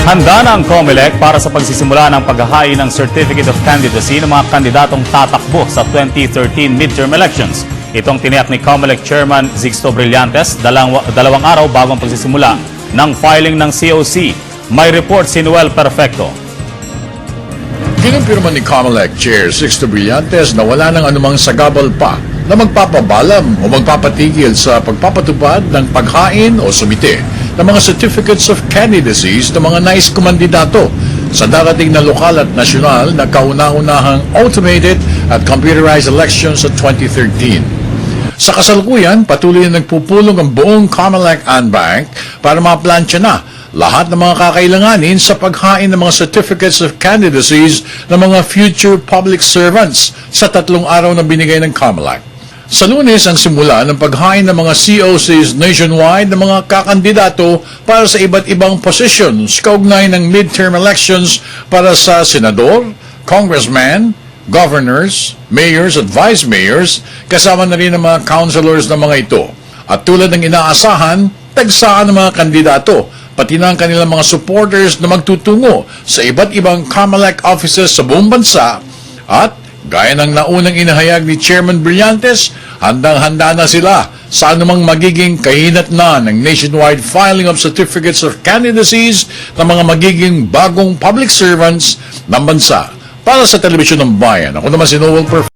Handa na ang COMELEC para sa pagsisimula ng paghahain ng Certificate of Candidacy ng mga kandidatong tatakbo sa 2013 midterm elections. Itong tiniyak ni COMELEC Chairman Sixto Brillantes dalawang araw bago ang pagsisimula ng filing ng COC. May report si Noel Perfecto. Kinumpirma ni COMELEC Chair Sixto Brillantes na wala nang anumang sagabal pa na magpapabalam o magpapatigil sa pagpapatupad ng paghain o sumite ng mga certificates of candidacies ng mga nais kumandidato sa darating na lokal at nasyonal na kauna-unahang automated at computerized elections sa 2013. Sa kasalukuyan, patuloy na nagpupulong ang buong COMELEC Bank para maplansya na lahat ng mga kakailanganin sa paghain ng mga certificates of candidacies ng mga future public servants sa 3 araw na binigay ng COMELEC. Sa Lunes ang simula ng paghain ng mga COCs nationwide ng mga kakandidato para sa iba't ibang positions kaugnay ng midterm elections para sa senador, congressman, governors, mayors at vice mayors, kasama na rin ang mga councilors ng mga ito. At tulad ng inaasahan, tagsaan ng mga kandidato, pati na ang kanilang mga supporters na magtutungo sa iba't ibang COMELEC offices sa buong bansa at gaya ng naunang inahayag ni Chairman Brillantes, handang-handa na sila sa anumang magiging kahinatnan ng nationwide filing of certificates of candidacies ng mga magiging bagong public servants ng bansa. Para sa Telebisyon ng Bayan, ako naman si Noel Perfecto.